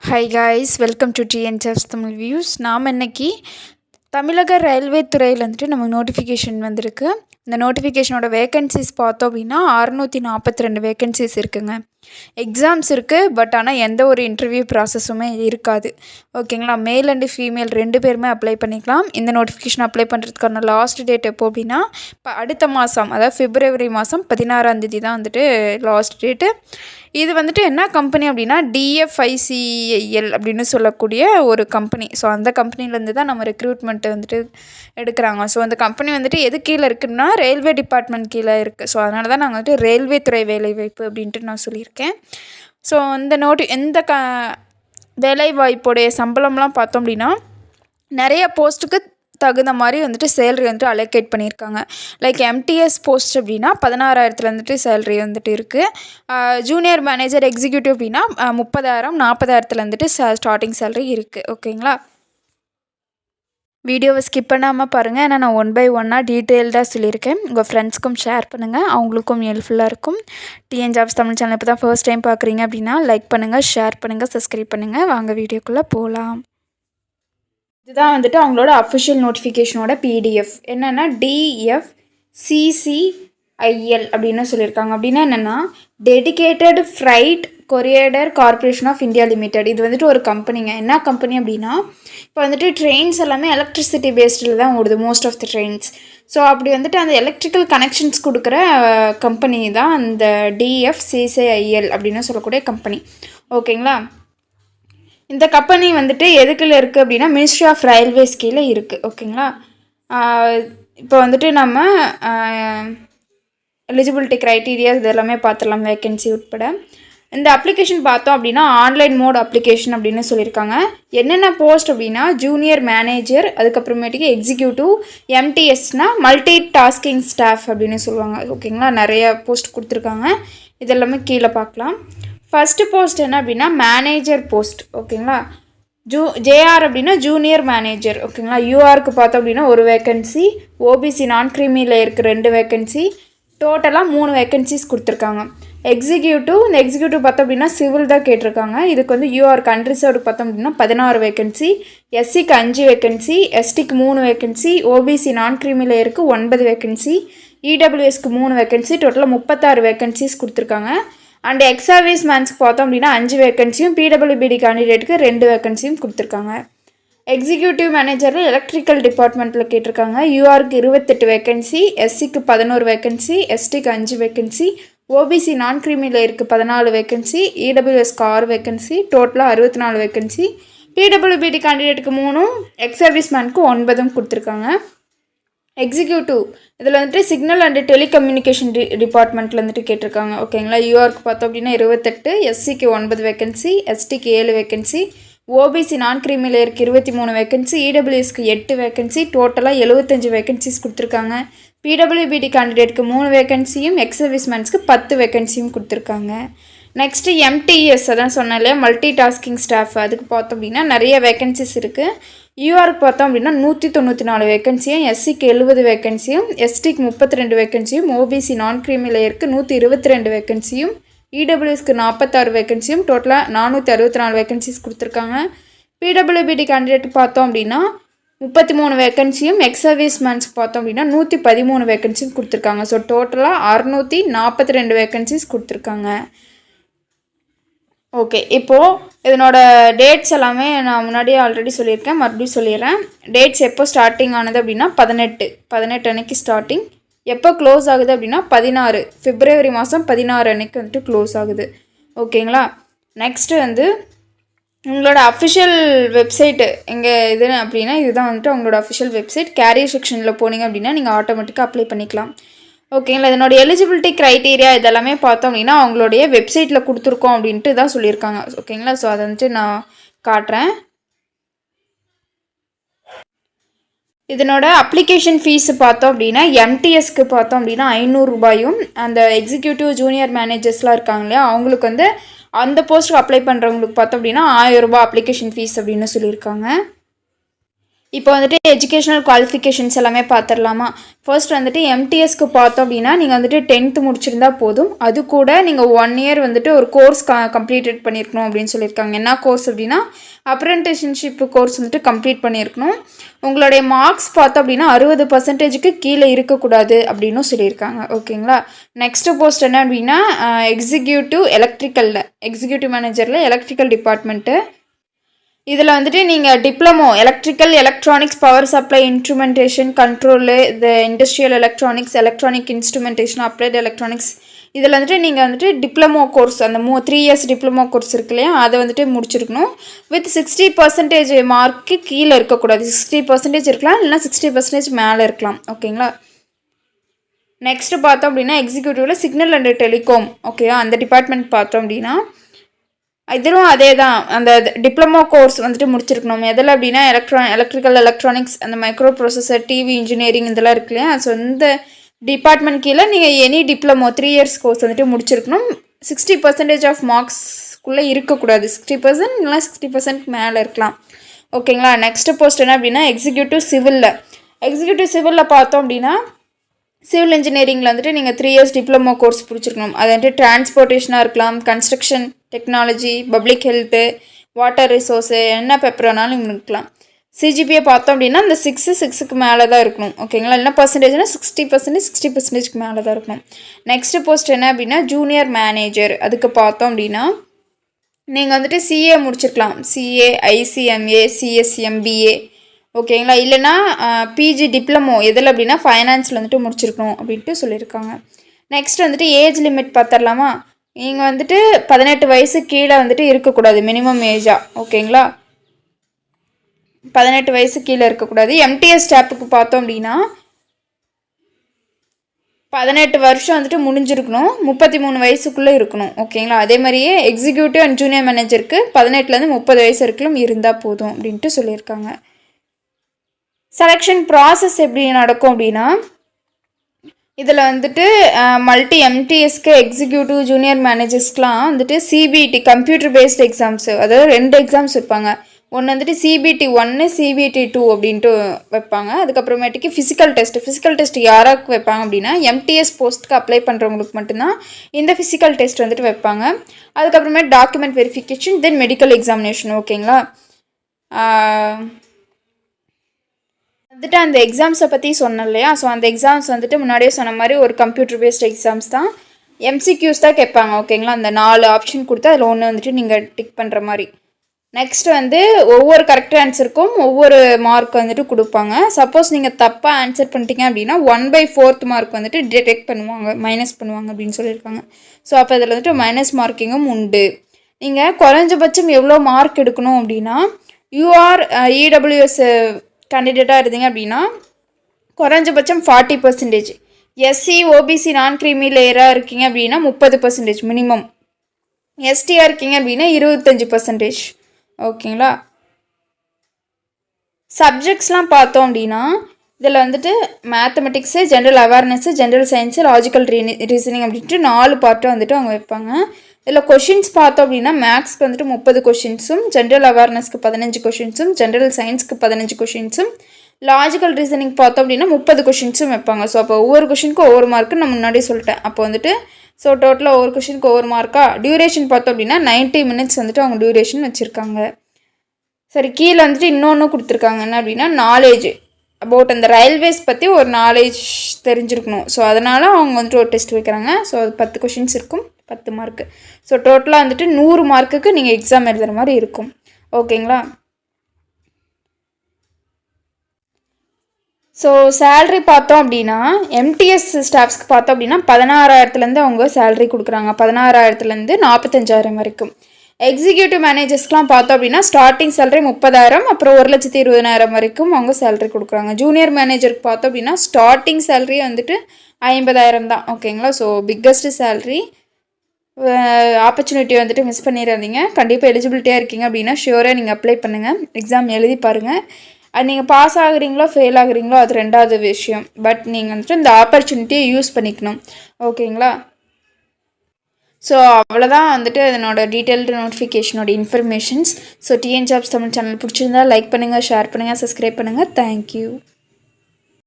Hi guys, welcome to TN jobs Tamil views. நாம் இன்னைக்கு தமிழக ரயில்வே துறையில் வந்துட்டு நமக்கு நோட்டிஃபிகேஷன் வந்திருக்கு. இந்த நோட்டிஃபிகேஷனோட வேக்கன்சிஸ் பார்த்தோம் அப்படின்னா 642 வேக்கன்சிஸ் இருக்குங்க. எக்ஸாம்ஸ் இருக்குது, பட் ஆனால் எந்த ஒரு இன்டர்வியூ ப்ராசஸுமே இருக்காது. ஓகேங்களா, மேல் அண்டு ஃபீமேல் 2 பேருமே அப்ளை பண்ணிக்கலாம். இந்த நோட்டிஃபிகேஷன் அப்ளை பண்ணுறதுக்கான லாஸ்ட் டேட் எப்போ அப்படின்னா இப்போ அடுத்த மாதம், அதாவது February மாதம் 16 தான் வந்துட்டு லாஸ்ட் டேட்டு. இது வந்துட்டு என்ன கம்பெனி அப்படின்னா DFICIL அப்படின்னு சொல்லக்கூடிய ஒரு கம்பெனி. ஸோ அந்த கம்பெனிலேருந்து தான் நம்ம ரெக்ரூட்மெண்ட்டு வந்துட்டு எடுக்கிறாங்க. ஸோ அந்த கம்பெனி வந்துட்டு எது கீழே இருக்குதுன்னா ரயில்வே டிபார்ட்மெண்ட் கீழே இருக்குது. ஸோ அதனால தான் நாங்கள் வந்துட்டு ரயில்வே துறை வேலைவாய்ப்பு அப்படின்ட்டு நான் சொல்லியிருக்கேன். ஸோ இந்த வேலைவாய்ப்புடைய சம்பளம்லாம் பார்த்தோம் அப்படின்னா நிறைய போஸ்ட்டுக்கு தகுந்த மாதிரி வந்துட்டு சேலரி வந்துட்டு அலோகேட் பண்ணியிருக்காங்க. லைக் எம்டிஎஸ் போஸ்ட் அப்படின்னா 16,000 வந்துட்டு சேலரி வந்துட்டு இருக்குது. ஜூனியர் மேனேஜர் எக்ஸிக்யூட்டிவ் அப்படின்னா 30,000 40,000 வந்துட்டு ஸ்டார்டிங் சேலரி இருக்குது. ஓகேங்களா, வீடியோவை ஸ்கிப் பண்ணாமல் பாருங்கள். ஏன்னா நான் 1 by 1 டீட்டெயில்டாக சொல்லியிருக்கேன். உங்கள் ஃப்ரெண்ட்ஸ்க்கும் ஷேர் பண்ணுங்கள், அவங்களுக்கும் ஹெல்ப்ஃபுல்லாக இருக்கும். டிஎன்ஜெஃப்ஸ் தமிழ் சேனல் இப்போ தான் ஃபர்ஸ்ட் டைம் பார்க்குறீங்க அப்படின்னா லைக் பண்ணுங்கள், ஷேர் பண்ணுங்கள், சப்ஸ்கிரைப் பண்ணுங்கள். வாங்க வீடியோக்குள்ளே போகலாம். இதுதான் வந்துட்டு அவங்களோட அஃபிஷியல் நோட்டிஃபிகேஷனோட PDF. என்னென்னா DFCCIL அப்படின்னு சொல்லியிருக்காங்க. அப்படின்னா என்னென்னா dedicated freight corridor corporation of India limited. இது வந்துட்டு ஒரு கம்பெனிங்க. என்ன கம்பெனி அப்படின்னா இப்போ வந்துட்டு ட்ரெயின்ஸ் எல்லாமே எலக்ட்ரிசிட்டி பேஸ்டில் தான் ஓடுது, most of the trains. So அப்படி வந்துட்டு அந்த எலக்ட்ரிக்கல் கனெக்ஷன்ஸ் கொடுக்குற கம்பெனி தான் அந்த DFCCIL அப்படின்னு சொல்லக்கூடிய கம்பெனி. ஓகேங்களா, இந்த கம்பெனி வந்துட்டு எதுக்குள்ள இருக்குது அப்படின்னா மினிஸ்ட்ரி ஆஃப் ரயில்வேஸ் கீழே இருக்குது. ஓகேங்களா, இப்போ வந்துட்டு நம்ம எலிஜிபிலிட்டி க்ரைட்டீரியா இது எல்லாமே பார்த்துடலாம், வேக்கன்சி உட்பட. இந்த அப்ளிகேஷன் பார்த்தோம் அப்படின்னா ஆன்லைன் மோட் அப்ளிகேஷன் அப்படின்னு சொல்லியிருக்காங்க. என்னென்ன போஸ்ட் அப்படின்னா ஜூனியர் மேனேஜர், அதுக்கப்புறமேட்டுக்கு எக்ஸிக்யூட்டிவ், MTSனால் மல்டி டாஸ்கிங் ஸ்டாஃப் அப்படின்னு சொல்லுவாங்க. ஓகேங்களா, நிறைய போஸ்ட் கொடுத்துருக்காங்க. இதெல்லாமே கீழே பார்க்கலாம். ஃபஸ்ட்டு போஸ்ட் என்ன அப்படின்னா மேனேஜர் போஸ்ட். ஓகேங்களா, JR அப்படின்னா ஜூனியர் மேனேஜர். ஓகேங்களா, URக்கு பார்த்தோம் அப்படின்னா 1 வேக்கன்சி, OBC நான் க்ரீமியில் இருக்குது 2 வேக்கன்சி, டோட்டலாக 3 வேக்கன்சிஸ் கொடுத்துருக்காங்க. எக்ஸிக்யூட்டிவ், இந்த எக்ஸிக்யூட்டிவ் பார்த்தோம் அப்படின்னா சிவில் தான் கேட்டிருக்காங்க. இதுக்கு வந்து UR அன்ரிசர்வ்டு பார்த்தோம் அப்படின்னா 16 வேக்கன்சி, SCக்கு 5 வேக்கன்சி, STக்கு 3 வேக்கன்சி, OBC நான் க்ரீமியில் இருக்குது 9 வேக்கன்சி, EWSக்கு 3 வேக்கன்சி, டோட்டலாக 36 வேக்கன்சிஸ் கொடுத்துருக்காங்க. அண்ட் எக்ஸ் சர்வீஸ் மேன்ஸ்க்கு பார்த்தோம் அப்படின்னா 5 வேக்கன்சியும், PWBD கேண்டிடேட்டுக்கு 2 வேக்கன்சியும் கொடுத்துருக்காங்க. எக்ஸிக்யூட்டிவ் மேனேஜரில் எலக்ட்ரிக்கல் டிபார்ட்மெண்ட்டில் கேட்டிருக்காங்க. URக்கு 28 வேக்கன்சி, SCக்கு 11 வேக்கன்சி, STக்கு 5 வேக்கன்சி, OBC நான் க்ரீமியில் இருக்குது 14 வேக்கன்சி, EWSக்கு 6 வேக்கன்சி, டோட்டலாக 64 வேக்கன்சி, PWBD கேண்டிடேட்டுக்கு 3, எக்ஸ் சர்வீஸ் மேனுக்கு 9 கொடுத்துருக்காங்க. எக்ஸிக்யூட்டிவ் இதில் வந்துட்டு சிக்னல் அண்டு டெலிகம்யூனிகேஷன் டிபார்ட்மெண்ட்டில் வந்துட்டு கேட்டிருக்காங்க. ஓகேங்களா, URக்கு பார்த்தோம் அப்படின்னா 28, SCக்கு 9 வேக்கன்சி, STக்கு 7 வேக்கன்சி, OBC நான் க்ரீமியில் இருக்குது 23 வேக்கன்சி, EWSக்கு 8 வேக்கன்சி, டோட்டலாக 75 வேக்கன்சிஸ் கொடுத்துருக்காங்க. PWBD கேண்டிடேட்டுக்கு 3 வேக்கன்சியும், எக்ஸ் சர்வீஸ் மேன்ஸ்க்கு 10 வேக்கன்சியும் கொடுத்துருக்காங்க. நெக்ஸ்ட்டு MTS, அதான் சொன்னேன் இல்லையா, மல்டி டாஸ்கிங் ஸ்டாஃப். அதுக்கு பார்த்தோம் அப்படின்னா நிறைய வேக்கன்சிஸ் இருக்குது. URக்கு பார்த்தோம் அப்படின்னா 194 வேக்கன்சியும், SCக்கு 70 வேக்கன்சியும், STக்கு 32 வேக்கன்சியும், OBC நான் க்ரீமியில் இருக்குது 122 வேக்கன்சியும், EWSக்கு 46 வேக்கன்சியும், டோட்டலாக 464 வேக்கன்சிஸ் கொடுத்துருக்காங்க. PWBD கேண்டிடேட் பார்த்தோம் அப்படின்னா 33 வேக்கன்சியும், எக்ஸ் சர்வீஸ் மேன்ஸ்க்கு பார்த்தோம் அப்படின்னா 113 வேக்கன்சியும் கொடுத்துருக்காங்க. ஸோ டோட்டலாக 642 வேக்கன்சிஸ் கொடுத்துருக்காங்க. ஓகே, இப்போது இதனோட டேட்ஸ் எல்லாமே நான் முன்னாடியே ஆல்ரெடி சொல்லியிருக்கேன், மறுபடியும் சொல்லிடுறேன். டேட்ஸ் எப்போ ஸ்டார்டிங் ஆனது அப்படின்னா 18 அன்னைக்கு ஸ்டார்டிங். எப்போ க்ளோஸ் ஆகுது அப்படின்னா 16 February மாதம் 16 அன்னைக்கு வந்துட்டு க்ளோஸ் ஆகுது. ஓகேங்களா, நெக்ஸ்ட்டு வந்து உங்களோட அஃபிஷியல் வெப்சைட்டு எங்கே இது அப்படின்னா இதுதான் வந்துட்டு உங்களோட அஃபிஷியல் வெப்சைட். கேரியர் செக்ஷனில் போனீங்க அப்படின்னா நீங்கள் ஆட்டோமேட்டிக்காக அப்ளை பண்ணிக்கலாம். ஓகேங்களா, இதனோட எலிஜிபிலிட்டி க்ரைட்டீரியா இதெல்லாமே பார்த்தோம் அப்படின்னா அவங்களுடைய வெப்சைட்டில் கொடுத்துருக்கோம் அப்படின்ட்டு தான் சொல்லியிருக்காங்க. ஓகேங்களா, ஸோ அதை வந்துட்டு நான் காட்டுறேன். இதனோட அப்ளிகேஷன் ஃபீஸு பார்த்தோம் அப்படின்னா MTSக்கு பார்த்தோம் அப்படின்னா 500 ரூபாயும், அந்த எக்ஸிக்யூட்டிவ் ஜூனியர் மேனேஜர்ஸ்லாம் இருக்காங்க இல்லையா அவங்களுக்கு வந்து அந்த போஸ்ட்டுக்கு அப்ளை பண்ணுறவங்களுக்கு பார்த்தோம் அப்படின்னா 1000 ரூபாய் அப்ளிகேஷன் ஃபீஸ் அப்படின்னு சொல்லியிருக்காங்க. இப்போ வந்துட்டு எஜுகேஷனல் குவாலிஃபிகேஷன்ஸ் எல்லாமே பார்த்துடலாமா. ஃபர்ஸ்ட் வந்துட்டு எம்டிஎஸ்க்கு பார்த்தோம் அப்படின்னா நீங்கள் வந்துட்டு 10th முடிச்சிருந்தா போதும். அது கூட நீங்கள் 1 year வந்துட்டு ஒரு கோர்ஸ் கம்ப்ளீட்டட் பண்ணியிருக்கணும் அப்படின்னு சொல்லியிருக்காங்க. என்ன கோர்ஸ் அப்படின்னா அப்ரெண்டிஸ்ஷிப் கோர்ஸ் வந்துட்டு கம்ப்ளீட் பண்ணியிருக்கணும். உங்களுடைய மார்க்ஸ் பார்த்தோம் அப்படின்னா 60% கீழே இருக்கக்கூடாது அப்படின்னும் சொல்லியிருக்காங்க. ஓகேங்களா. நெக்ஸ்ட் போஸ்ட் என்ன அப்படின்னா எக்ஸிக்யூட்டிவ் மேனேஜரில் எலக்ட்ரிக்கல் டிபார்ட்மெண்ட்டு. இதில் வந்துட்டு நீங்கள் diploma electrical electronics power supply instrumentation control இந்த industrial electronic instrumentation applied electronics இதில் வந்துட்டு நீங்கள் வந்துட்டு டிப்ளமோ கோர்ஸ் அந்த 3 years டிப்ளமோ கோர்ஸ் இருக்கு இல்லையா அதை வந்துட்டு முடிச்சிருக்கணும். வித் 60% மார்க்கு கீழே இருக்கக்கூடாது. 60% இருக்கலாம் இல்லைனா 60% மேலே இருக்கலாம். ஓகேங்களா. நெக்ஸ்ட்டு பார்த்தோம் அப்படின்னா எக்ஸிக்யூட்டிவில் சிக்னல் அண்ட் டெலிகாம். ஓகேவா. அந்த டிபார்ட்மெண்ட் பார்த்தோம் அப்படின்னா இதுவும் அதே தான். அந்த டிப்ளமோ கோர்ஸ் வந்துட்டு முடிச்சிருக்கணும். எதில் அப்படின்னா எலக்ட்ரிக்கல் எலக்ட்ரானிக்ஸ் அந்த மைக்ரோ ப்ராசஸர் டிவி இன்ஜினியரிங் இதெல்லாம் இருக்கு இல்லையா. ஸோ இந்த டிபார்ட்மெண்ட் கீழே நீங்கள் எனி டிப்ளமோ 3 years கோர்ஸ் வந்துட்டு முடிச்சிருக்கணும். 60% ஆஃப் மார்க்ஸ்க்குள்ளே இருக்கக்கூடாது. 60% இல்லைனா 60% மேலே இருக்கலாம். ஓகேங்களா. நெக்ஸ்ட் போஸ்ட் என்ன அப்படின்னா எக்ஸிக்யூட்டிவ் சிவிலில் பார்த்தோம் அப்படின்னா சிவில் இன்ஜினியரிங்கில் வந்துட்டு நீங்கள் 3 years டிப்ளமோ கோர்ஸ் பிடிச்சிருக்கணும். அது வந்துட்டு டிரான்ஸ்போர்ட்டேஷனாக இருக்கலாம், construction technology, public health, water resource என்ன பேப்பர்னாலும் இருக்கலாம். சிஜிபியை பார்த்தோம் அப்படின்னா இந்த 6க்கு மேலே தான் இருக்கணும். ஓகேங்களா. என்ன பர்சன்டேஜ்னா 60%க்கு மேலே தான் இருக்கணும். நெக்ஸ்ட் போஸ்ட் என்ன அப்படின்னா ஜூனியர் மேனேஜர். அதுக்கு பார்த்தோம் அப்படின்னா நீங்கள் வந்துட்டு சிஏ முடிச்சிருக்கலாம். CA, ICMA, சிஎஸ்எம்பிஏ. ஓகேங்களா. இல்லைனா பிஜி டிப்ளமோ எதில் அப்படின்னா ஃபைனான்ஸில் வந்துட்டு முடிச்சிருக்கணும் அப்படின்ட்டு சொல்லியிருக்காங்க. நெக்ஸ்ட் வந்துட்டு ஏஜ் லிமிட் பார்த்துடலாமா. நீங்கள் வந்துட்டு 18 வயசு கீழே வந்துட்டு இருக்கக்கூடாது மினிமம் ஏஜாக. ஓகேங்களா. 18 வயசு கீழே இருக்கக்கூடாது. எம்டிஎஸ் ஸ்டாப்புக்கு பார்த்தோம் அப்படின்னா 18 வருஷம் வந்துட்டு முடிஞ்சிருக்கணும். 33 வயசுக்குள்ளே இருக்கணும். ஓகேங்களா. அதே மாதிரியே எக்ஸிக்யூட்டிவ் அண்ட் ஜூனியர் மேனேஜருக்கு 18லேருந்து 30 வயசு வரைக்கும் இருந்தால் போதும் அப்படின்ட்டு சொல்லியிருக்காங்க. செலெக்ஷன் ப்ராசஸ் எப்படி நடக்கும் அப்படின்னா இதில் வந்துட்டு மல்டி எம்டிஎஸ்க்கு எக்ஸிக்யூட்டிவ் ஜூனியர் மேனேஜர்ஸ்க்கெலாம் வந்துட்டு சிபிடி கம்ப்யூட்டர் பேஸ்ட் எக்ஸாம்ஸு அதாவது 2 எக்ஸாம்ஸ் வைப்பாங்க. ஒன்று வந்துட்டு CBT 1 CBT 2 அப்படின்ட்டு வைப்பாங்க. அதுக்கப்புறமேட்டுக்கு ஃபிசிக்கல் டெஸ்ட் யாராக்கு வைப்பாங்க அப்படின்னா எம்டிஎஸ் போஸ்ட்டுக்கு அப்ளை பண்ணுறவங்களுக்கு மட்டும்தான் இந்த ஃபிசிக்கல் டெஸ்ட் வந்துட்டு வைப்பாங்க. அதுக்கப்புறமேட்டு டாக்குமெண்ட் வெரிஃபிகேஷன் தென் மெடிக்கல் எக்ஸாமினேஷன். ஓகேங்களா. வந்துட்டு அந்த எக்ஸாம்ஸை பற்றி சொன்னேன் இல்லையா. ஸோ அந்த எக்ஸாம்ஸ் வந்துட்டு முன்னாடியே சொன்ன மாதிரி ஒரு கம்ப்யூட்டர் பேஸ்ட் எக்ஸாம்ஸ் தான். எம்சிக்யூஸ் தான் கேட்பாங்க. ஓகேங்களா. அந்த 4 ஆப்ஷன் கொடுத்து அதில் ஒன்று வந்துட்டு நீங்கள் டிக் பண்ணுற மாதிரி. நெக்ஸ்ட் வந்து ஒவ்வொரு கரெக்ட் ஆன்சருக்கும் ஒவ்வொரு மார்க் வந்துட்டு கொடுப்பாங்க. சப்போஸ் நீங்கள் தப்பாக ஆன்சர் பண்ணிட்டீங்க அப்படின்னா 1/4 மார்க் வந்துட்டு டிடெக்ட் பண்ணுவாங்க, மைனஸ் பண்ணுவாங்க அப்படின்னு சொல்லியிருக்காங்க. ஸோ அப்போ இதில் வந்துட்டு மைனஸ் மார்க்கிங்கும் உண்டு. நீங்கள் குறைஞ்சபட்சம் எவ்வளோ மார்க் எடுக்கணும் அப்படின்னா யூஆர் இடபிள்யூஎஸ் கேண்டிடேட்டாக இருந்தீங்க அப்படின்னா குறைஞ்சபட்சம் 40%. எஸ்சி ஓபிசி நான் க்ரீமி லேயராக இருக்கீங்க அப்படின்னா 30% மினிமம். எஸ்டியாக இருக்கீங்க அப்படின்னா 25%. ஓகேங்களா. சப்ஜெக்ட்ஸ்லாம் பார்த்தோம் அப்படின்னா இதில் வந்துட்டு mathematics, general awareness, general science, logical reasoning அப்படின்ட்டு 4 பார்ட்டாக வந்துட்டு அவங்க வைப்பாங்க. இதில் கொஷின்ஸ் பார்த்தோம் அப்படின்னா மேக்ஸ்க்கு வந்துட்டு 30 கொஷின்ஸும், ஜென்ரல் அவேர்னஸ்க்கு 15 கொஷின்ஸும், ஜென்ரல் சயின்ஸ்க்கு 15 கொஷின்ஸும், லாஜிக்கல் ரீசனிங் பார்த்தோம் அப்படின்னா 30 கொஷின்ஸும் வைப்பாங்க. ஸோ அப்போ ஒவ்வொரு கொஷினுக்கும் ஒவ்வொரு மார்க்கு நான் முன்னாடியே சொல்லிட்டேன். அப்போ வந்துட்டு ஸோ டோட்டலாக ஒவ்வொரு கொஷினுக்கு ஒவ்வொரு மார்க்கா. டியூரேஷன் பார்த்தோம் அப்படின்னா 90 minutes வந்துட்டு அவங்க டியூரேஷன் வச்சுருக்காங்க. சரி, கீழே வந்துட்டு இன்னொன்று கொடுத்துருக்காங்க என்ன அப்படின்னா நாலேஜ் அபவுட் அந்த ரயில்வேஸ் பற்றி ஒரு நாலேஜ் தெரிஞ்சிருக்கணும். ஸோ அதனால் அவங்க வந்துட்டு ஒரு டெஸ்ட் வைக்கிறாங்க. ஸோ அது 10 கொஷின்ஸ் இருக்கும், 10 மார்க்கு. ஸோ டோட்டலாக வந்துட்டு 100 மார்க்குக்கு நீங்கள் எக்ஸாம் எழுதுகிற மாதிரி இருக்கும். ஓகேங்களா. ஸோ சேல்ரி பார்த்தோம் அப்படின்னா எம்டிஎஸ் ஸ்டாஃப்ஸ்க்கு பார்த்தோம் அப்படின்னா 16,000லேருந்து அவங்க சேல்ரி கொடுக்குறாங்க. 16,000லேருந்து 45,000 வரைக்கும். எக்ஸிக்யூட்டிவ் மேனேஜர்ஸ்க்குலாம் பார்த்தோம் அப்படின்னா ஸ்டார்டிங் சேலரி 30,000 அப்புறம் 1,20,000 வரைக்கும் அவங்க சேலரி கொடுக்குறாங்க. ஜூனியர் மேனேஜருக்கு பார்த்தோம் அப்படின்னா ஸ்டார்டிங் சேலரி வந்துட்டு 50,000 தான். ஓகேங்களா. So biggest salary. ஆப்பர்ச்சுனிட்டி வந்துட்டு மிஸ் பண்ணிடாதீங்க. கண்டிப்பாக எலிஜிபிலிட்டியாக இருக்கீங்க அப்படின்னா ஷியோராக நீங்கள் அப்ளை பண்ணுங்கள், எக்ஸாம் எழுதி பாருங்கள். அது நீங்கள் பாஸ் ஆகுறீங்களோ ஃபெயில் ஆகுறீங்களோ அது 2வது விஷயம். பட் நீங்கள் வந்துட்டு இந்த ஆப்பர்ச்சுனிட்டியை யூஸ் பண்ணிக்கணும். ஓகேங்களா. ஸோ அவ்வளோதான் வந்துட்டு அதனோட டீட்டெயில்டு நோட்டிஃபிகேஷனோட informations. So TN jobs Tamil channel பிடிச்சிருந்தா லைக் பண்ணுங்கள், ஷேர் பண்ணுங்கள், சப்ஸ்கிரைப் பண்ணுங்கள். தேங்க்யூ.